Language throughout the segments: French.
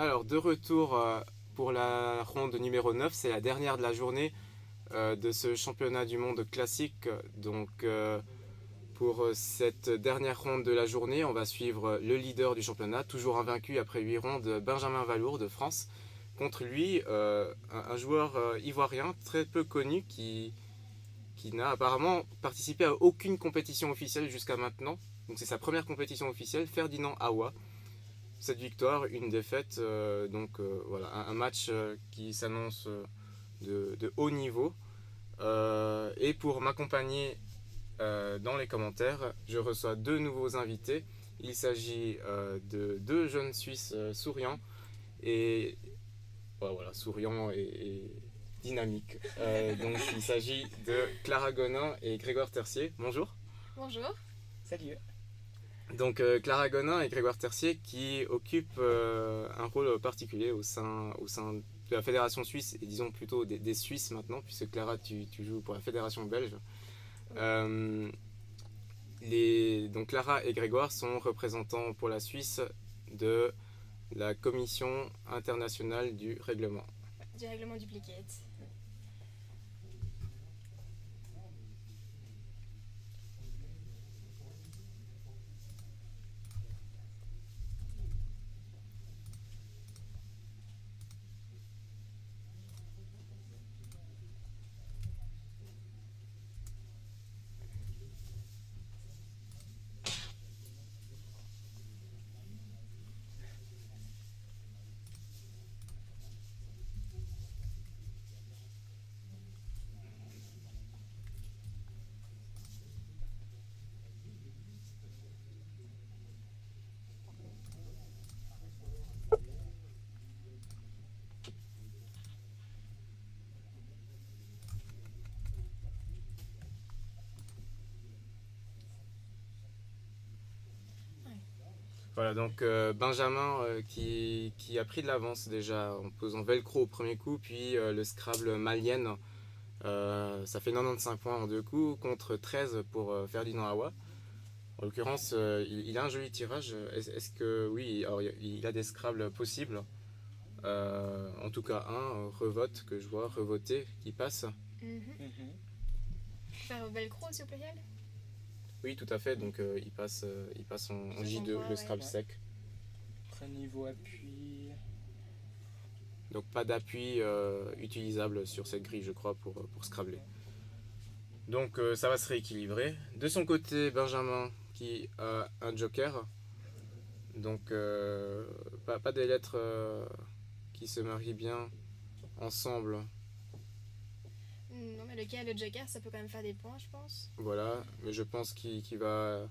Alors, de retour pour la ronde numéro 9, c'est la dernière de la journée de ce championnat du monde classique. Donc, pour cette dernière ronde de la journée, on va suivre le leader du championnat, toujours invaincu après 8 rondes, Benjamin Valour de France. Contre lui, un joueur ivoirien très peu connu qui n'a apparemment participé à aucune compétition officielle jusqu'à maintenant. Donc, c'est sa première compétition officielle, Ferdinand Awa. 7 victoires, une défaite, voilà, un match qui s'annonce de haut niveau. Et pour m'accompagner dans les commentaires, je reçois deux nouveaux invités. Il s'agit de deux jeunes Suisses souriants et voilà, souriants et dynamiques. Donc il s'agit de Clara Gonin et Grégoire Tercier. Bonjour. Bonjour. Salut. Donc Clara Gonin et Grégoire Tercier qui occupent un rôle particulier au sein de la Fédération Suisse et disons plutôt des Suisses maintenant, puisque Clara tu joues pour la Fédération belge. Euh, donc Clara et Grégoire sont représentants pour la Suisse de la Commission internationale du règlement. Du règlement duplicate. Voilà, donc Benjamin qui a pris de l'avance déjà en posant Velcro au premier coup, puis le Scrabble Malienne. Ça fait 95 points en deux coups contre 13 pour Ferdinand Awa. En l'occurrence, il a un joli tirage. Est-ce que oui, alors, il a des Scrabbles possibles. En tout cas un, Revote, que je vois, Revoter, qui passe. Faire velcro aussi au pluriel. Oui, tout à fait, donc il passe en J2, comprend, le ouais. Scrabble sec. Après niveau appui. Donc pas d'appui utilisable sur cette grille, je crois, pour Scrabbler. Donc ça va se rééquilibrer. De son côté, Benjamin qui a un joker. Donc pas des lettres qui se marient bien ensemble. Non, mais le joker, ça peut quand même faire des points, je pense. Voilà, mais je pense qu'il va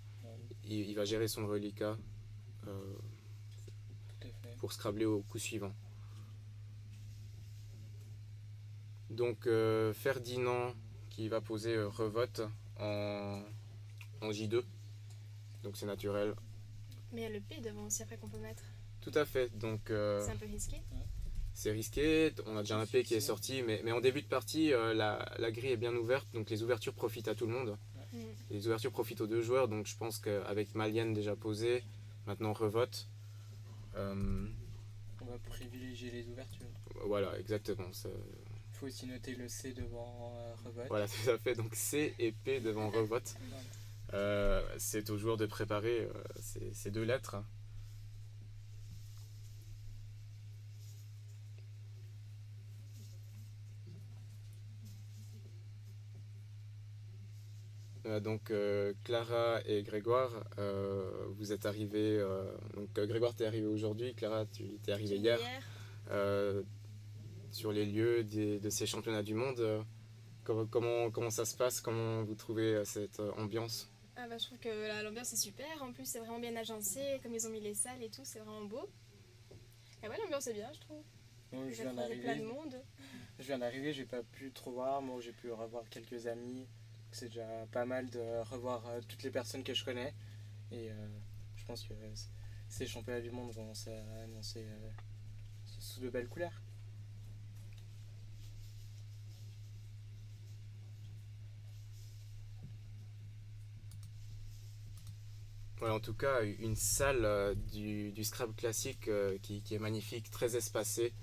gérer son reliquat Tout à fait. pour Scrabbler au coup suivant. Donc Ferdinand qui va poser Revote en J2. Donc c'est naturel. Mais il y a le P devant aussi après qu'on peut mettre. Tout à fait. Donc C'est un peu risqué. c'est risqué. On a déjà un P qui est sorti. Mais en début de partie, la grille est bien ouverte. Donc les ouvertures profitent à tout le monde. Mm. Les ouvertures profitent aux deux joueurs. Donc je pense qu'avec Malienne déjà posée, maintenant Revote. On va privilégier les ouvertures. Voilà, exactement. Il faut aussi noter le C devant Revote. Voilà, tout à fait. Donc C et P devant Revote. C'est aux joueurs de préparer ces deux lettres. Donc Clara et Grégoire, vous êtes arrivés. Donc Grégoire, t'es arrivé aujourd'hui. Clara, tu t'es arrivé hier. Sur les lieux de ces championnats du monde. Comment ça se passe? Comment vous trouvez cette ambiance? Ah bah je trouve que l'ambiance est super. En plus, c'est vraiment bien agencé. Comme ils ont mis les salles et tout, c'est vraiment beau. Et ouais, l'ambiance est bien, je trouve. Moi, Ils ont croisé plein de monde. Je viens d'arriver, j'ai pas pu trop voir. Moi, j'ai pu revoir quelques amis. C'est déjà pas mal de revoir toutes les personnes que je connais. Et je pense que ces championnats du monde vont s'annoncer sous de belles couleurs. Ouais, en tout cas, une salle du Scrabble classique qui est magnifique, très espacée.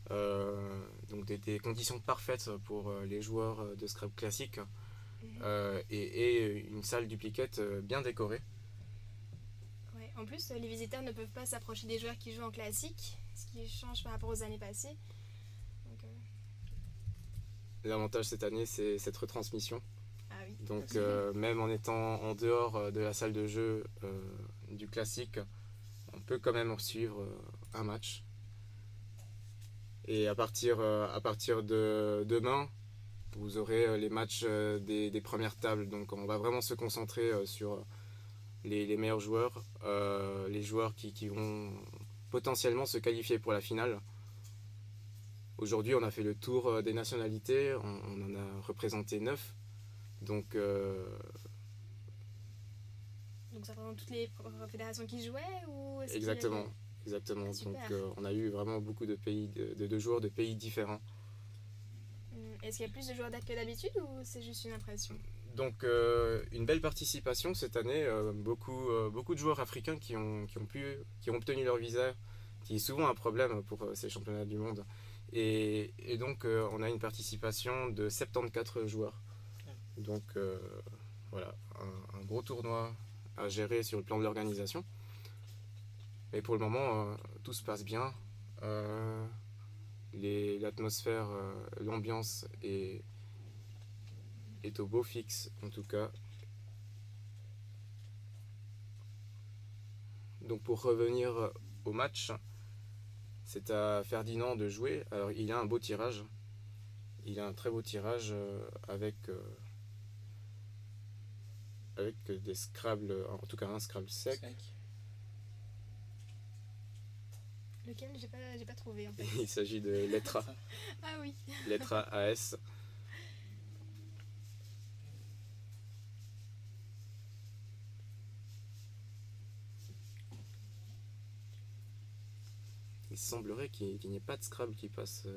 Donc des conditions parfaites pour les joueurs de Scrabble classique. Mhm. Et une salle duplicate bien décorée. Ouais. En plus, les visiteurs ne peuvent pas s'approcher des joueurs qui jouent en classique, ce qui change par rapport aux années passées. Donc, L'avantage cette année, c'est cette retransmission. ah oui. Donc même en étant en dehors de la salle de jeu du classique, on peut quand même suivre un match. Et à partir de demain, vous aurez les matchs des premières tables. Donc on va vraiment se concentrer sur les meilleurs joueurs, les joueurs qui vont potentiellement se qualifier pour la finale. Aujourd'hui, on a fait le tour des nationalités, on en a représenté 9. Donc Donc ça représente toutes les fédérations qui jouaient ou est-ce qu'il y avait- exactement, exactement. Ah, super. Donc on a eu vraiment beaucoup de pays, de joueurs de pays différents. Est-ce qu'il y a plus de joueurs que d'habitude ou c'est juste une impression? Donc une belle participation cette année, beaucoup de joueurs africains qui ont obtenu leur visa, qui est souvent un problème pour ces championnats du monde. Et donc on a une participation de 74 joueurs. Donc voilà, un gros tournoi à gérer sur le plan de l'organisation. Mais pour le moment, tout se passe bien. L'atmosphère, l'ambiance est au beau fixe en tout cas. Donc pour revenir au match, c'est à Ferdinand de jouer. Alors il a un beau tirage. Il a un très beau tirage avec des Scrabble, en tout cas un Scrabble sec. Lequel? J'ai pas trouvé en fait. Il s'agit de lettre A, Ah oui. lettre A AS. Il semblerait qu'il n'y ait pas de Scrabble qui passe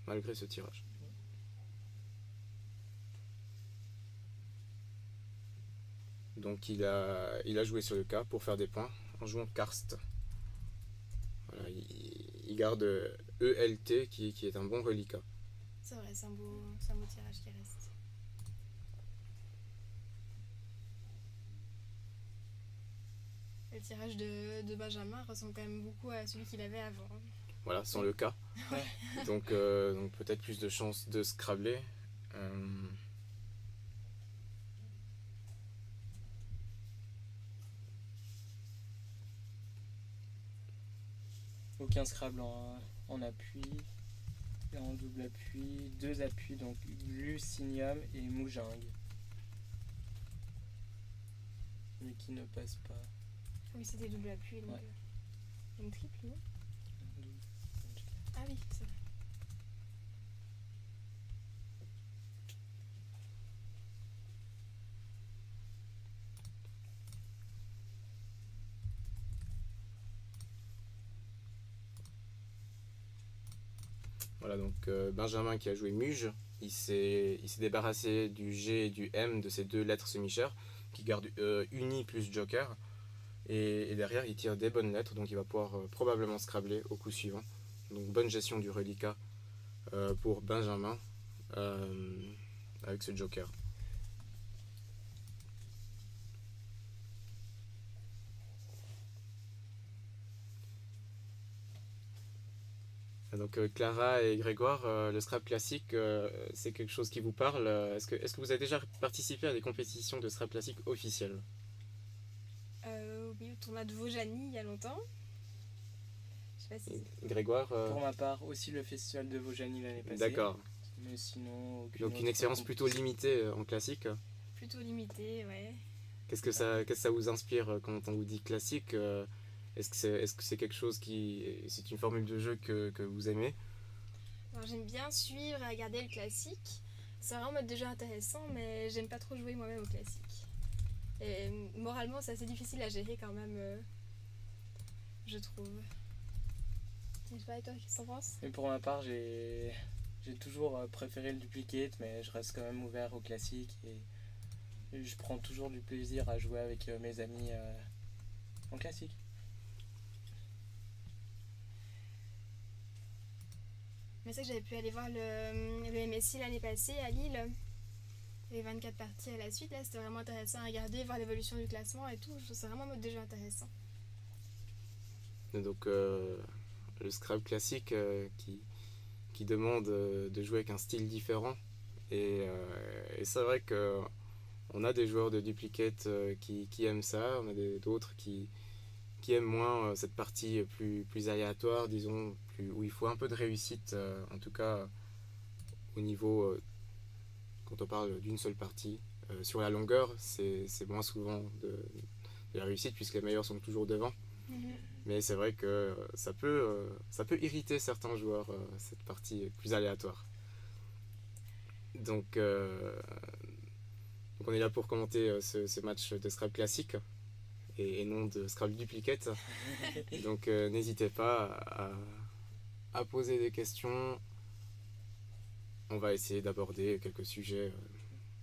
malgré ce tirage. Donc il a joué sur le K pour faire des points en jouant Karst. Voilà, il garde ELT qui est un bon reliquat. C'est vrai, c'est un beau tirage qui reste. Le tirage de Benjamin ressemble quand même beaucoup à celui qu'il avait avant. Voilà, sans le K. Donc peut-être plus de chances de Scrabbler. Aucun Scrabble en appui. Et en double appui, 2 appuis, donc Lucinium et Moujang. Mais qui ne passe pas. Oui, c'était double appui. Donc, Ouais. une triple, non? Ah oui, c'est vrai. Voilà, donc Benjamin qui a joué Muge, il s'est débarrassé du G et du M de ces deux lettres semi-chères, qui gardent Uni plus Joker. Et derrière, il tire des bonnes lettres, donc il va pouvoir probablement scrabbler au coup suivant. Donc bonne gestion du reliquat pour Benjamin avec ce Joker. Donc Clara et Grégoire, le Scrabble classique, c'est quelque chose qui vous parle. Est-ce que vous avez déjà participé à des compétitions de Scrabble classique officielles? Oui, au tournoi de Vaujany il y a longtemps. Je sais pas si. Grégoire Pour ma part, aussi le festival de Vaujany l'année passée. D'accord. Mais sinon, aucune Donc une autre expérience plutôt compétition. limitée en classique. Plutôt limité, ouais. Qu'est-ce que ça vous inspire quand on vous dit classique? Est-ce que c'est quelque chose c'est une formule de jeu que vous aimez? Alors, j'aime bien suivre et regarder le classique. C'est vraiment un mode de jeu intéressant, mais j'aime pas trop jouer moi-même au classique. Et moralement, c'est assez difficile à gérer quand même, je trouve. Je sais pas, et toi, qu'est-ce que t'en penses? Mais pour ma part, j'ai toujours préféré le duplicate, mais je reste quand même ouvert au classique et je prends toujours du plaisir à jouer avec mes amis en classique. Mais c'est que j'avais pu aller voir le MSI l'année passée à Lille. Il y avait 24 parties à la suite. Là, c'était vraiment intéressant à regarder, voir l'évolution du classement et tout. Je trouve ça vraiment un mode de jeu intéressant. Et donc, le Scrabble classique qui demande de jouer avec un style différent. Et c'est vrai qu'on a des joueurs de duplicate qui aiment ça, on a d'autres qui aiment moins cette partie plus aléatoire, disons, où il faut un peu de réussite, en tout cas au niveau, quand on parle d'une seule partie. Sur la longueur, c'est moins souvent de la réussite, puisque les meilleurs sont toujours devant. Mais c'est vrai que ça peut irriter certains joueurs, cette partie plus aléatoire. Donc on est là pour commenter ce match de Scrabble classique et non de Scrabble duplicate. Donc n'hésitez pas à poser des questions. On va essayer d'aborder quelques sujets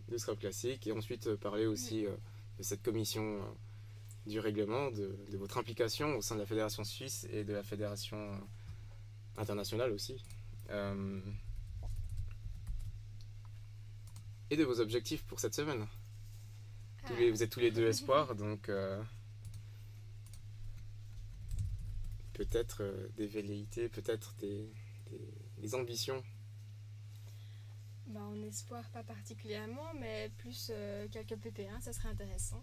de Scrabble classique et ensuite parler aussi de cette commission du règlement, de votre implication au sein de la Fédération suisse et de la Fédération internationale aussi. Et de vos objectifs pour cette semaine. Vous êtes tous les deux espoirs, donc peut-être des velléités, peut-être des ambitions. En espoir, pas particulièrement, mais plus quelques PP1, ça serait intéressant.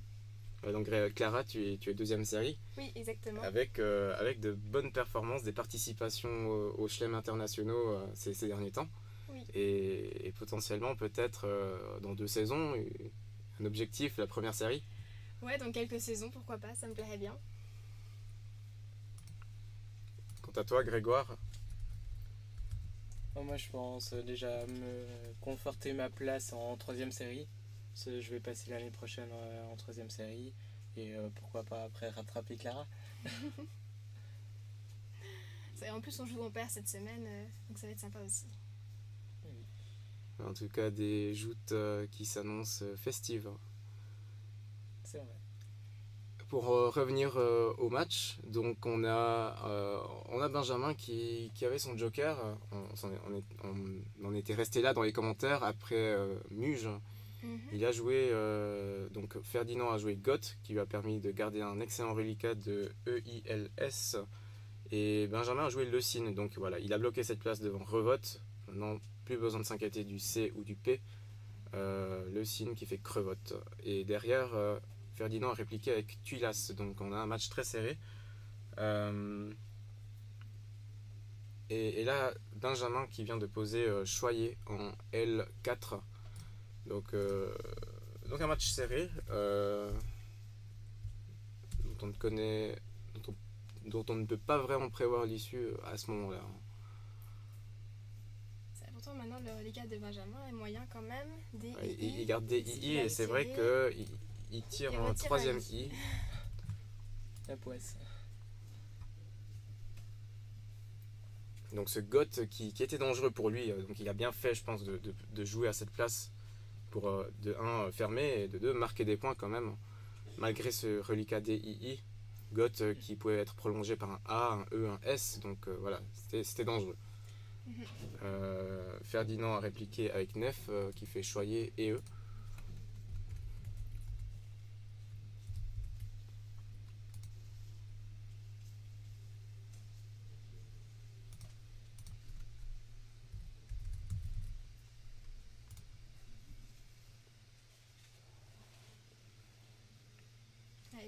Donc Clara, tu es deuxième série. Oui, exactement. Avec de bonnes performances, des participations aux chelems internationaux ces derniers temps. Oui. Et potentiellement peut-être dans 2 saisons, un objectif, la première série. Ouais, dans quelques saisons, pourquoi pas, ça me plairait bien. Quant à toi, Grégoire? Moi, je pense déjà me conforter ma place en 3e série. Je vais passer l'année prochaine en 3e série. Et pourquoi pas après rattraper Clara. En plus, on joue en paire cette semaine, donc ça va être sympa aussi. En tout cas, des joutes qui s'annoncent festives. C'est vrai. Pour revenir au match, donc on a Benjamin qui avait son joker. On en était resté là dans les commentaires après Muge. Il a joué, donc Ferdinand a joué Goth, qui lui a permis de garder un excellent reliquat de EILS. Et Benjamin a joué Lecine, donc voilà, il a bloqué cette place devant Revote. Maintenant, plus besoin de s'inquiéter du C ou du P. Lecine qui fait Crevote. Et derrière, Ferdinand a répliqué avec Tuilas, donc on a un match très serré. Et là, Benjamin qui vient de poser Choyer en L4. Donc un match serré dont on ne peut pas vraiment prévoir l'issue à ce moment-là. Pourtant, maintenant, le reliquat de Benjamin est moyen quand même. Il garde des II et c'est vrai qu'il tire un 3e I. La poisse. Donc ce Goth qui était dangereux pour lui, donc il a bien fait, je pense, de jouer à cette place pour de 1 fermer et de 2 marquer des points quand même, malgré ce reliquat DII. Goth qui pouvait être prolongé par un A, un E, un S, donc voilà, c'était dangereux. Ferdinand a répliqué avec Nef qui fait Choyer et E.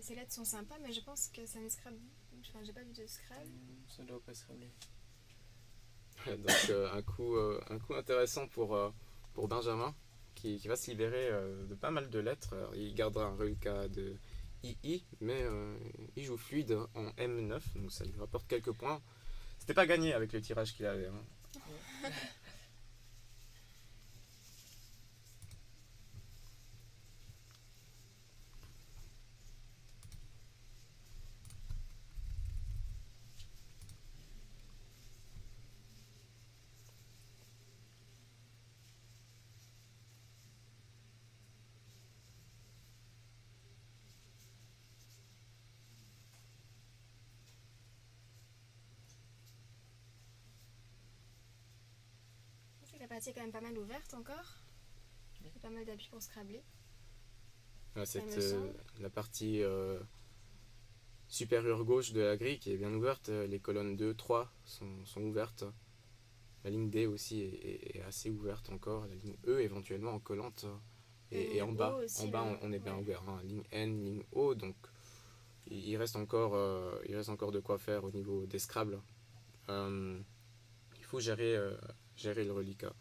Ces lettres sont sympas, mais je pense que ça ne Scrabble. Enfin, j'ai pas vu de Scrabble. Ça doit pas se ramener. Donc un coup intéressant pour Benjamin qui va se libérer de pas mal de lettres. Alors, il gardera un reliquat de II, mais il joue fluide en M9, donc ça lui rapporte quelques points. C'était pas gagné avec le tirage qu'il avait. partie est quand même pas mal ouverte encore. Il y a pas mal d'appui pour scrabbler. Voilà, Ça c'est me semble. la partie supérieure gauche de la grille qui est bien ouverte. Les colonnes 2, 3 sont ouvertes. La ligne D aussi est assez ouverte encore. La ligne E éventuellement en collante. Et en ligne bas, O aussi, en bas là. on est bien Ouais. ouvert. Hein. Ligne N, ligne O. Donc il reste encore de quoi faire au niveau des Scrabble. Il faut gérer le reliquat.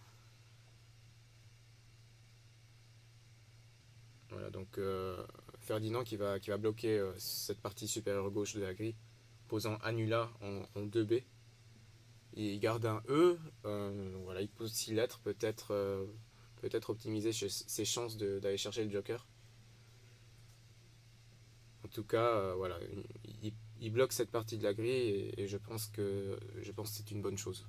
Voilà, donc Ferdinand qui va bloquer cette partie supérieure gauche de la grille, posant Annula en 2B. Il garde un E, voilà, il pose 6 lettres, peut-être optimiser ses chances d'aller chercher le joker. En tout cas, voilà, il bloque cette partie de la grille et je pense que c'est une bonne chose.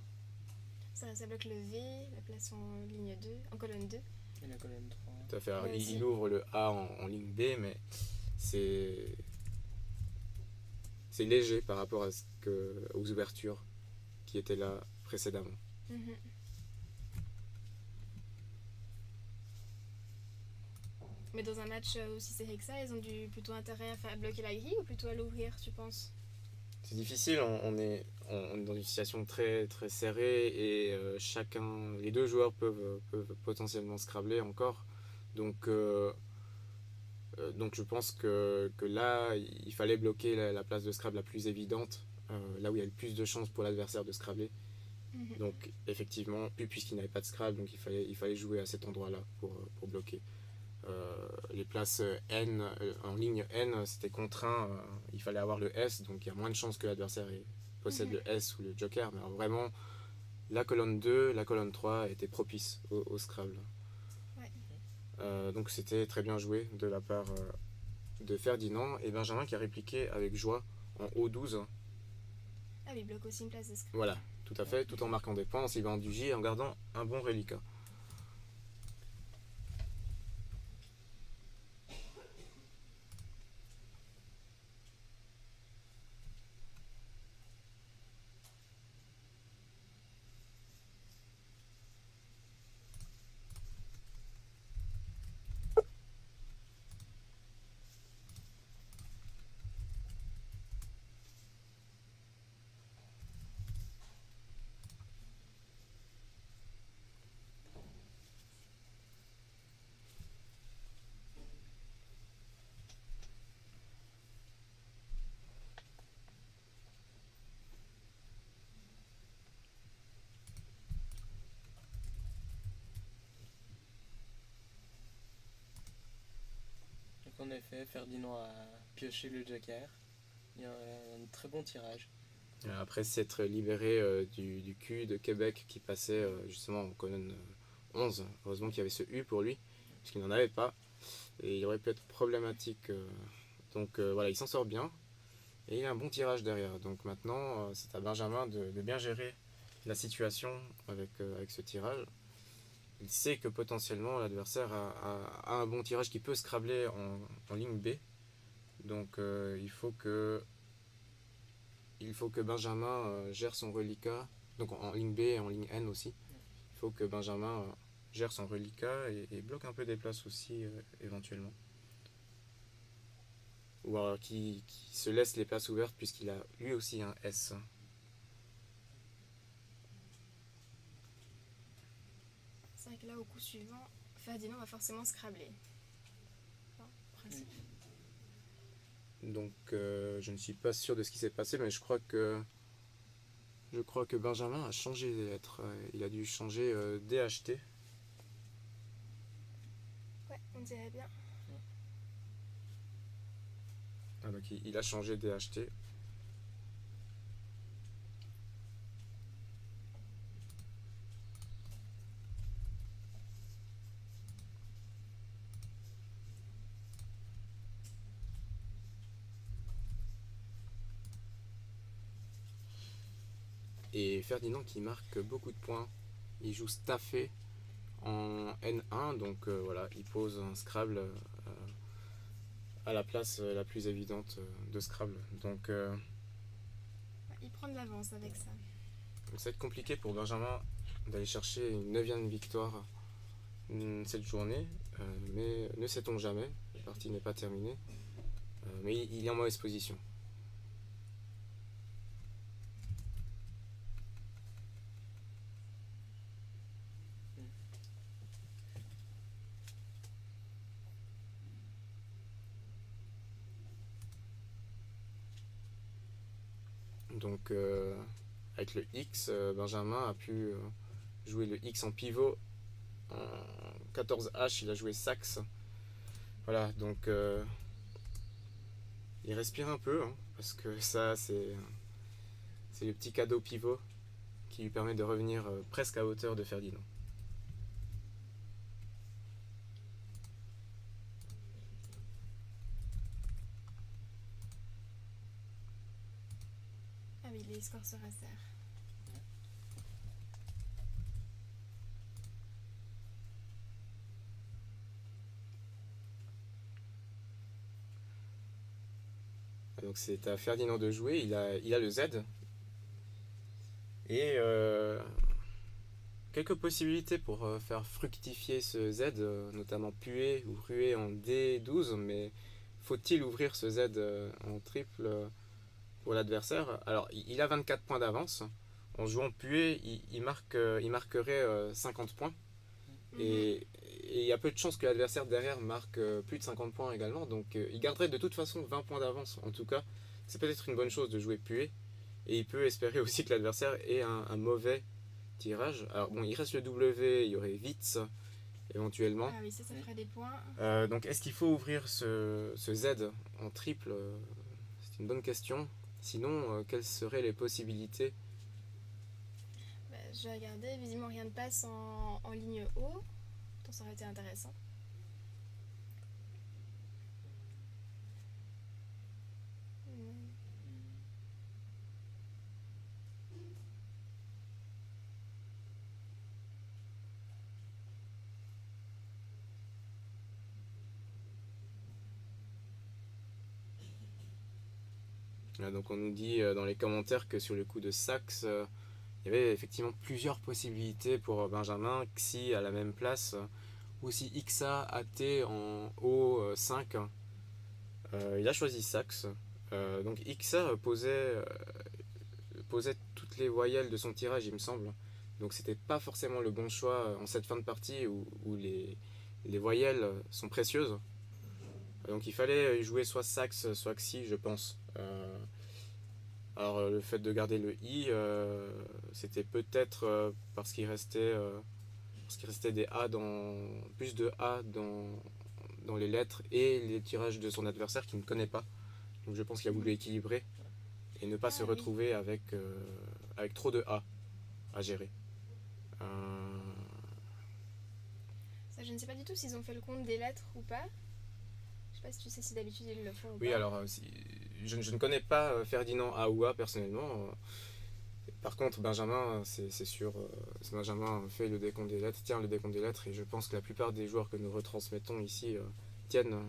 Ça bloque le V, la place en ligne 2, en colonne 2. Et la colonne 3. Tout à fait. Alors, Là aussi. il ouvre le A en ligne B, mais c'est léger par rapport aux ouvertures qui étaient là précédemment. Mhm. Mais dans un match aussi serré que ça, ils ont plutôt intérêt à faire bloquer la grille ou plutôt à l'ouvrir, tu penses? C'est difficile, on est dans une situation très, très serrée et les deux joueurs peuvent potentiellement scrabbler encore. Donc je pense que là, il fallait bloquer la place de Scrabble la plus évidente, là où il y a le plus de chances pour l'adversaire de Scrabbler. Mhm. Donc effectivement, puisqu'il n'avait pas de Scrabble, donc il fallait jouer à cet endroit-là pour bloquer. Les places N, en ligne N, c'était contraint, il fallait avoir le S, donc il y a moins de chances que l'adversaire possède le S ou le Joker, mais alors vraiment, la colonne 2, la colonne 3 étaient propices au Scrabble. Ouais. Donc c'était très bien joué de la part de Ferdinand et Benjamin qui a répliqué avec joie en O12. Ah oui, il bloque aussi une place de scrap. Voilà, tout à fait, tout en marquant des points, en s'y du J et en gardant un bon reliquat. Donc en effet, Ferdinand a pioché le joker. Il y a un très bon tirage. Après s'être libéré du cul de Québec qui passait justement en colonne 11, heureusement qu'il y avait ce U pour lui, puisqu'il n'en avait pas, et il aurait pu être problématique. Donc voilà, il s'en sort bien, et il a un bon tirage derrière. Donc maintenant, c'est à Benjamin de bien gérer la situation avec ce tirage. Il sait que potentiellement l'adversaire a un bon tirage qui peut scrabler en ligne B. Donc il faut que Benjamin gère son reliquat, donc en ligne B et en ligne N aussi. Il faut que Benjamin gère son reliquat et bloque un peu des places aussi éventuellement. Ou alors qui se laisse les places ouvertes puisqu'il a lui aussi un S. C'est vrai que là, au coup suivant, Ferdinand va forcément scrabbler. Enfin, principe. Donc je ne suis pas sûr de ce qui s'est passé, mais je crois que Benjamin a changé les lettres. Il a dû changer DHT. Ouais, on dirait bien. Ah, donc il a changé DHT. Et Ferdinand qui marque beaucoup de points. Il joue staffé en N1, donc voilà, il pose un Scrabble à la place la plus évidente de Scrabble. Donc Ouais, il prend de l'avance avec ça. ça va être compliqué pour Benjamin d'aller chercher une 9e victoire cette journée, mais ne sait-on jamais, la partie n'est pas terminée, mais il est en mauvaise position. Donc avec le X, Benjamin a pu jouer le X en pivot. En 14H, il a joué Saxe. Voilà, donc il respire un peu, hein, parce que ça, c'est le petit cadeau pivot qui lui permet de revenir presque à hauteur de Ferdinand. Ah oui, les scores se resserrent. Donc c'est à Ferdinand de jouer, il a le Z. Et quelques possibilités pour faire fructifier ce Z, notamment puer ou ruer en D12, mais faut-il ouvrir ce Z en triple pour l'adversaire? Alors il a 24 points d'avance. En jouant puer, il marquerait 50 points. Et il y a peu de chances que l'adversaire derrière marque plus de 50 points également. Donc il garderait de toute façon 20 points d'avance. En tout cas, c'est peut-être une bonne chose de jouer puer. Et il peut espérer aussi que l'adversaire ait un mauvais tirage. Alors bon, il reste le W, il y aurait Witz éventuellement. Ah oui, ça ferait des points. Donc est-ce qu'il faut ouvrir ce Z en triple? C'est une bonne question. Sinon, quelles seraient les possibilités? Bah, je vais regarder, visiblement rien ne passe en ligne haut. Donc ça aurait été intéressant. Donc on nous dit dans les commentaires que sur le coup de Saxe, il y avait effectivement plusieurs possibilités pour Benjamin. Xi à la même place, ou aussi Xa, AT en O5. Il a choisi Saxe. Donc Xa posait toutes les voyelles de son tirage, il me semble. Donc c'était pas forcément le bon choix en cette fin de partie où les voyelles sont précieuses. Donc il fallait jouer soit Saxe, soit Xi, je pense. Alors le fait de garder le I, c'était peut-être parce qu'il restait des A plus de A dans les lettres et les tirages de son adversaire qu'il ne connaît pas. Donc je pense qu'il a voulu équilibrer et ne pas se retrouver avec trop de A à gérer. Ça, je ne sais pas du tout s'ils ont fait le compte des lettres ou pas. Je sais pas si tu sais si d'habitude ils le font ou pas. Oui, alors je ne connais pas Ferdinand A ou A personnellement. Par contre, Benjamin, c'est sûr, Benjamin fait le décompte des lettres, tient le décompte des lettres, et je pense que la plupart des joueurs que nous retransmettons ici tiennent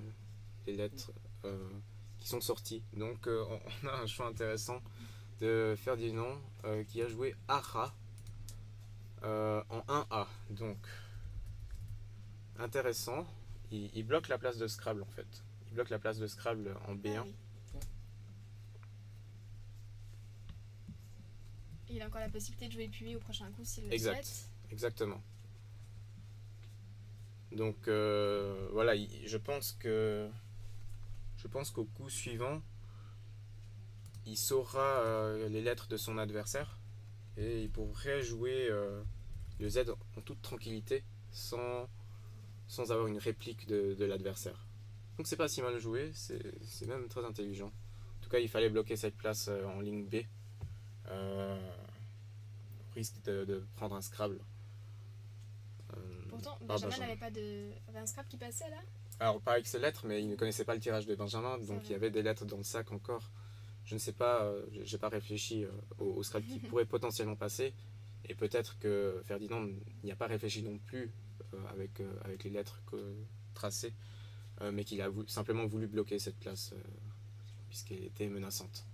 les lettres qui sont sorties. Donc on a un choix intéressant de Ferdinand qui a joué Ara en 1A. Donc intéressant, il bloque la place de Scrabble en fait. Il bloque la place de Scrabble en B1. Ah oui. Il a encore la possibilité de jouer puer au prochain coup s'il le souhaite. Exactement. Donc voilà, je pense qu'au coup suivant, il saura les lettres de son adversaire et il pourrait jouer le Z en toute tranquillité sans avoir une réplique de l'adversaire. Donc c'est pas si mal joué, c'est même très intelligent. En tout cas, il fallait bloquer cette place en ligne B. Risque de prendre un Scrabble. Pourtant, Benjamin n'avait pas avait un Scrabble qui passait là? Alors pas avec ses lettres, mais il ne connaissait pas le tirage de Benjamin, donc il y avait des lettres dans le sac encore. Je ne sais pas, j'ai pas réfléchi au Scrabble qui pourrait potentiellement passer, et peut-être que Ferdinand n'y a pas réfléchi non plus avec les lettres tracées, mais qu'il a simplement voulu bloquer cette place puisqu'elle était menaçante.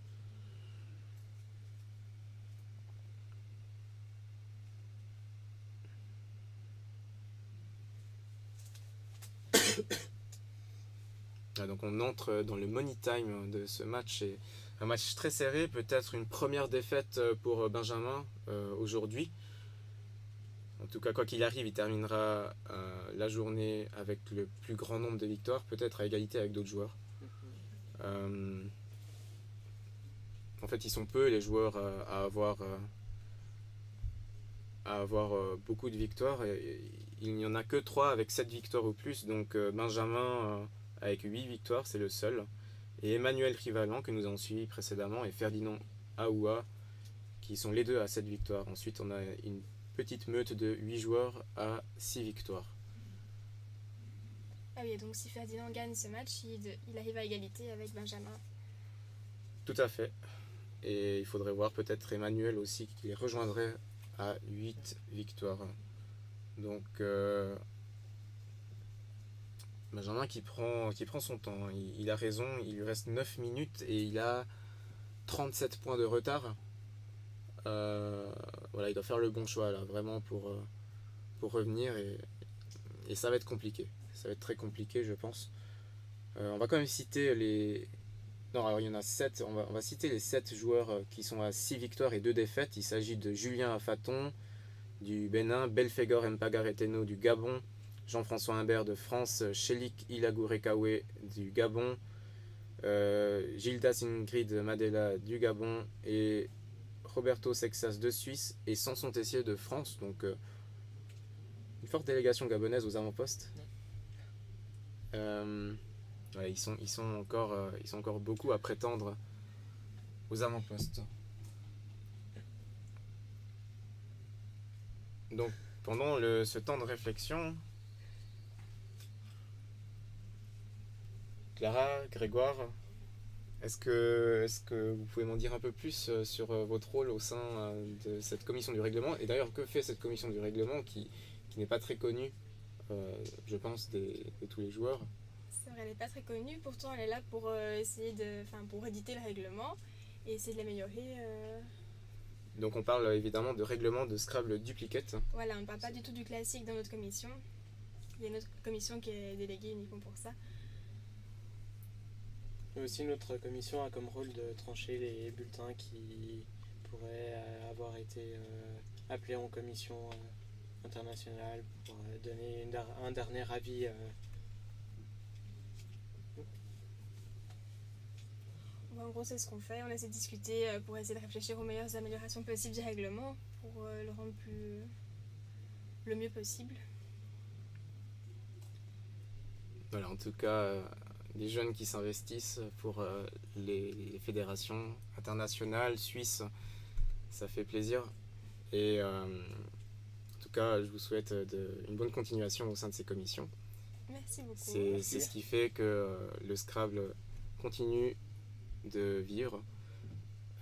Donc on entre dans le money time de ce match. Et un match très serré, peut-être une première défaite pour Benjamin aujourd'hui. En tout cas, quoi qu'il arrive, il terminera la journée avec le plus grand nombre de victoires, peut-être à égalité avec d'autres joueurs. En fait, ils sont peu les joueurs à avoir beaucoup de victoires. Et il n'y en a que 3 avec 7 victoires ou plus. Donc Benjamin avec 8 victoires, c'est le seul. Et Emmanuel Rivalan, que nous avons suivi précédemment, et Ferdinand Aoua, qui sont les deux à 7 victoires. Ensuite, on a une petite meute de 8 joueurs à 6 victoires. Ah oui, donc si Ferdinand gagne ce match, il arrive à égalité avec Benjamin. Tout à fait. Et il faudrait voir peut-être Emmanuel aussi qui les rejoindrait à 8 victoires. Donc Benjamin qui prend son temps. Il a raison, il lui reste 9 minutes et il a 37 points de retard. Voilà, il doit faire le bon choix là, vraiment pour revenir et ça va être compliqué. Ça va être très compliqué, je pense. On va quand même citer les... Non, alors il y en a 7. On va citer les 7 joueurs qui sont à 6 victoires et 2 défaites. Il s'agit de Julien Afaton du Bénin, Belfegor Mpagareteno du Gabon, Jean-François Humbert de France, Chelik Ilagurekawe du Gabon, Gildas Ingrid Madela du Gabon et Roberto Sexas de Suisse et Samson Tessier de France. Donc une forte délégation gabonaise aux avant-postes. Ouais, ils sont encore beaucoup à prétendre aux avant-postes. Donc pendant ce temps de réflexion, Clara, Grégoire, est-ce que vous pouvez m'en dire un peu plus sur votre rôle au sein de cette commission du règlement? Et d'ailleurs, que fait cette commission du règlement qui n'est pas très connue, je pense, de tous les joueurs? C'est vrai, elle n'est pas très connue, pourtant elle est là pour pour éditer le règlement et essayer de l'améliorer. Donc on parle évidemment de règlement de Scrabble Duplicate. Voilà, on ne parle pas du tout du classique dans notre commission. Il y a une autre commission qui est déléguée uniquement pour ça. Et aussi notre commission a comme rôle de trancher les bulletins qui pourraient avoir été appelés en commission internationale pour donner un dernier avis. En gros, c'est ce qu'on fait. On essaie de discuter pour essayer de réfléchir aux meilleures améliorations possibles du règlement pour le rendre le mieux possible. Voilà, en tout cas, des jeunes qui s'investissent pour les fédérations internationales, suisses, ça fait plaisir. Et en tout cas, je vous souhaite une bonne continuation au sein de ces commissions. Merci beaucoup. C'est ce qui fait que le Scrabble continue de vivre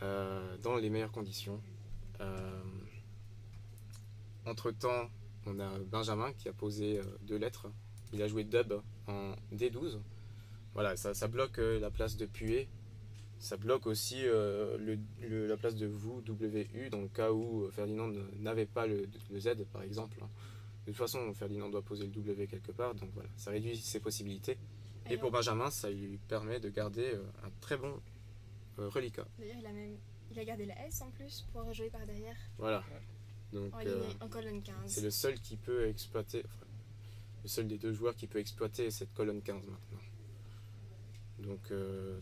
dans les meilleures conditions. Entre-temps, on a Benjamin qui a posé 2 lettres. Il a joué dub en D12. Voilà, ça bloque la place de Pué. Ça bloque aussi la place de vous, WU, dans le cas où Ferdinand n'avait pas le Z, par exemple. De toute façon, Ferdinand doit poser le W quelque part, donc voilà, ça réduit ses possibilités. Et pour Benjamin, ça lui permet de garder un très bon reliquat. D'ailleurs, il a gardé la S en plus pour jouer par derrière. Voilà. Donc, en colonne 15. C'est le seul qui peut exploiter, le seul des 2 joueurs qui peut exploiter cette colonne 15 maintenant. Donc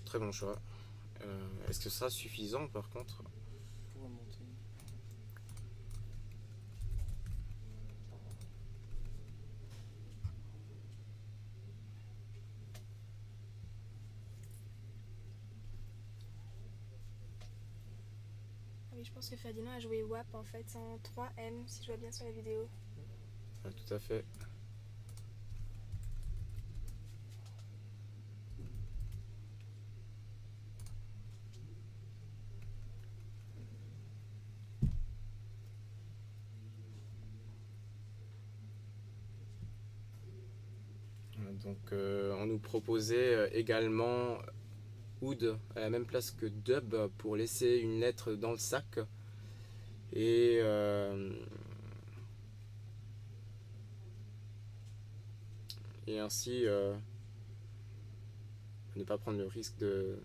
très bon choix. Est-ce que ce sera suffisant par contre Pour remonter. Oui, je pense que Ferdinand a joué WAP en fait en 3M, si je vois bien sur la vidéo. Ah, tout à fait. Donc on nous proposait également Oud à la même place que Dub pour laisser une lettre dans le sac et ainsi ne pas prendre le risque de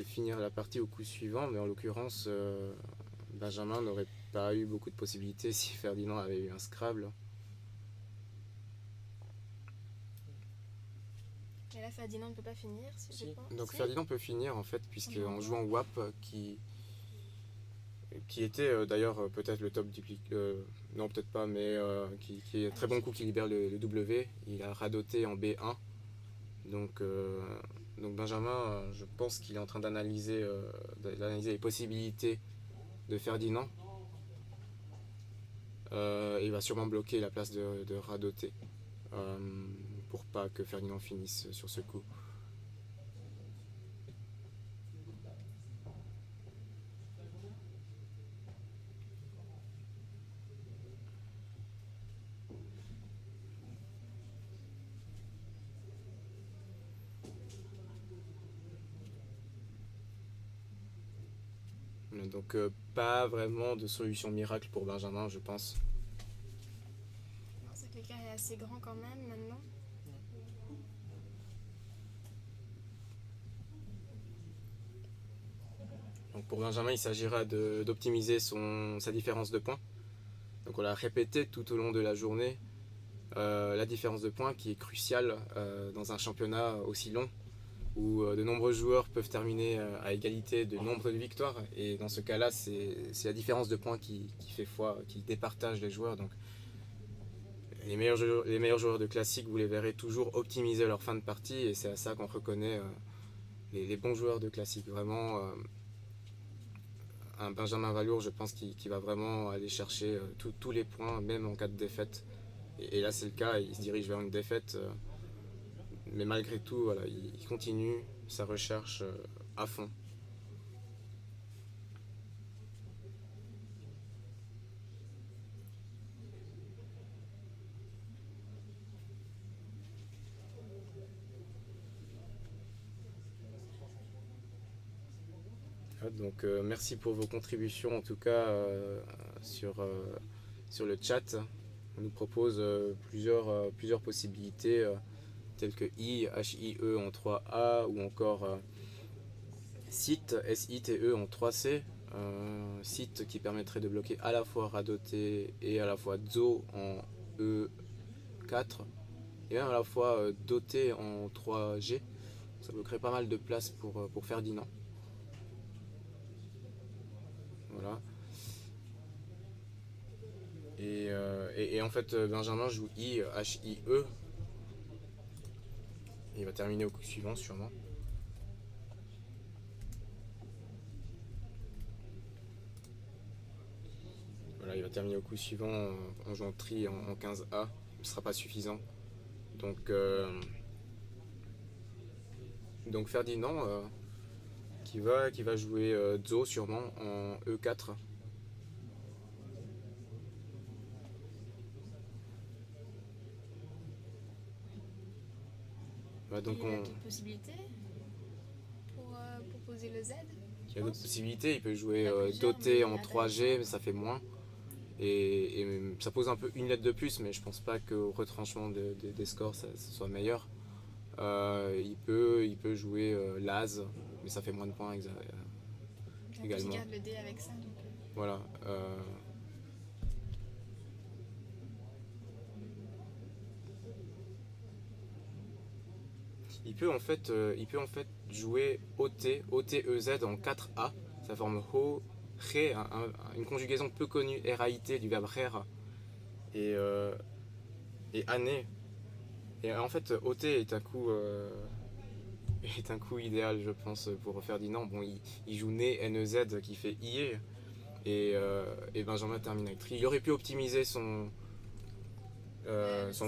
finir la partie au coup suivant, mais en l'occurrence, Benjamin n'aurait pas eu beaucoup de possibilités si Ferdinand avait eu un Scrabble. Et là, Ferdinand ne peut pas finir, si je pense. Donc Si. Ferdinand peut finir en fait, puisqu'en En jouant WAP, qui était d'ailleurs peut-être le top du non peut-être pas, mais qui est très bon coup, qui libère le W. Il a radoté en B1. Donc Benjamin, je pense qu'il est en train d'analyser les possibilités de Ferdinand. Il va sûrement bloquer la place de radoter pour pas que Ferdinand finisse sur ce coup. Donc pas vraiment de solution miracle pour Benjamin, je pense. C'est que l'écart est assez grand quand même maintenant. Donc pour Benjamin, il s'agira d'optimiser sa différence de points. Donc on l'a répété tout au long de la journée, la différence de points qui est cruciale dans un championnat aussi long, où de nombreux joueurs peuvent terminer à égalité de nombre de victoires. Et dans ce cas-là, c'est la différence de points qui fait foi, qui départage les joueurs. Donc les meilleurs joueurs de classique, vous les verrez toujours optimiser leur fin de partie, et c'est à ça qu'on reconnaît les bons joueurs de classique. Vraiment, un Benjamin Valour, je pense qu'il va vraiment aller chercher tous les points, même en cas de défaite. Et là, c'est le cas, il se dirige vers une défaite. Mais malgré tout, voilà, il continue sa recherche à fond. Donc merci pour vos contributions en tout cas sur le chat. On nous propose plusieurs possibilités telles que HIE en 3A ou encore SIT, SITE en 3C. SIT qui permettrait de bloquer à la fois Radoté et à la fois Zo en E4 et même à la fois Doté en 3G. Ça bloquerait pas mal de place pour Ferdinand. Voilà. Et en fait, Benjamin joue HIE. Il va terminer au coup suivant, sûrement. Voilà, il va terminer au coup suivant en jouant tri en 15A. Ce ne sera pas suffisant. Donc Ferdinand qui va jouer Zo sûrement en E4. Donc il y a d'autres possibilités pour poser le Z. Il y a d'autres possibilités, il peut jouer Doté en 3G, mais ça fait moins. Et ça pose un peu une lettre de plus, mais je pense pas qu'au retranchement des scores ça soit meilleur. Il peut jouer Laz, mais ça fait moins de points également. Il garde le D avec ça. Donc voilà. Il peut en fait jouer OTEZ en 4A. Ça forme Ho, Ré, une conjugaison peu connue, RAIT du verbe rère. Et année. Et en fait, OT est un coup idéal, je pense, pour Ferdinand. Bon, il joue Né, NEZ qui fait IE. Et Benjamin termine avec tri. Il aurait pu optimiser son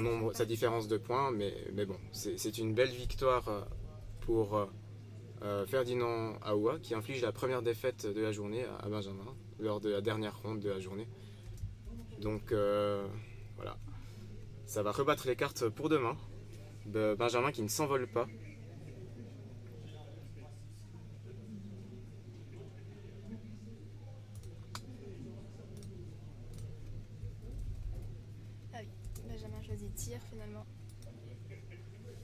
nombre, sa différence de points, mais bon, c'est une belle victoire pour Ferdinand Aoua qui inflige la première défaite de la journée à Benjamin lors de la dernière ronde de la journée. Donc voilà, ça va rebattre les cartes pour demain. Benjamin qui ne s'envole pas. Ah oui, Benjamin choisit tir finalement.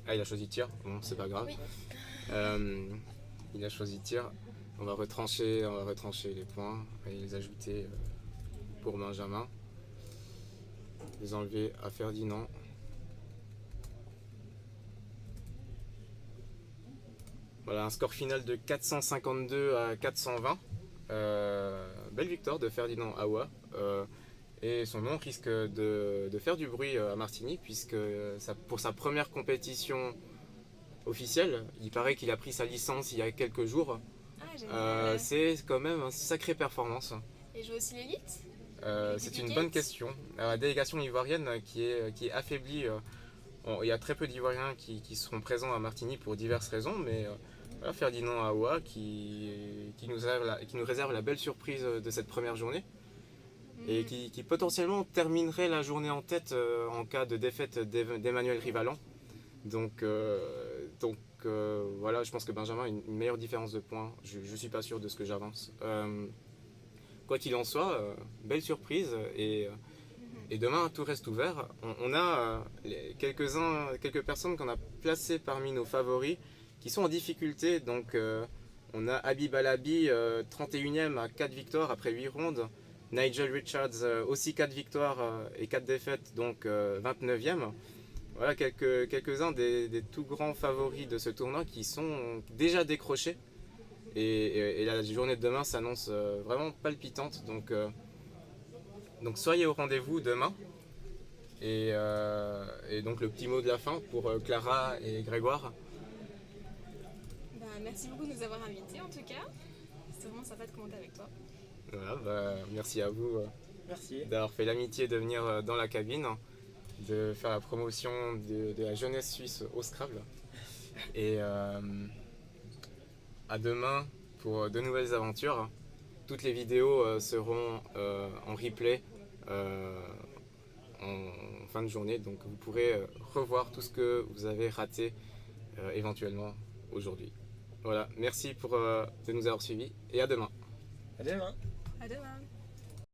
Ah, il a choisi tir, bon, c'est pas grave. Oui. Il a choisi tir. On va retrancher les points et les ajouter pour Benjamin. Les enlever à Ferdinand. Voilà, un score final de 452 à 420. Belle victoire de Ferdinand Awa. Et son nom risque de faire du bruit à Martigny, puisque pour sa première compétition officielle, il paraît qu'il a pris sa licence il y a quelques jours. Ah, génial. C'est quand même une sacrée performance. Et joue aussi l'élite? C'est une bonne question. La délégation ivoirienne qui est affaiblie. Il y a très peu d'Ivoiriens qui seront présents à Martigny pour diverses raisons, mais voilà, Ferdinand Awa qui nous réserve la belle surprise de cette première journée et qui potentiellement terminerait la journée en tête en cas de défaite d'Emmanuel Rivalan. Donc voilà, je pense que Benjamin a une meilleure différence de points. Je ne suis pas sûr de ce que j'avance. Quoi qu'il en soit, belle surprise et demain tout reste ouvert. On a quelques personnes qu'on a placées parmi nos favoris qui sont en difficulté. Donc on a Habib Alabi, 31e à 4 victoires après 8 rondes. Nigel Richards, aussi 4 victoires et 4 défaites, donc 29e. Voilà quelques-uns des tout grands favoris de ce tournoi qui sont déjà décrochés. Et la journée de demain s'annonce vraiment palpitante. Donc soyez au rendez-vous demain. Et donc le petit mot de la fin pour Clara et Grégoire. Merci beaucoup de nous avoir invités en tout cas. C'était vraiment sympa de commenter avec toi. Voilà, merci à vous Merci. d'avoir fait l'amitié de venir dans la cabine, de faire la promotion de la jeunesse suisse au Scrabble. Et à demain pour de nouvelles aventures. Toutes les vidéos seront en replay en fin de journée, donc vous pourrez revoir tout ce que vous avez raté éventuellement aujourd'hui. Voilà, merci de nous avoir suivis et à demain. À demain. À demain.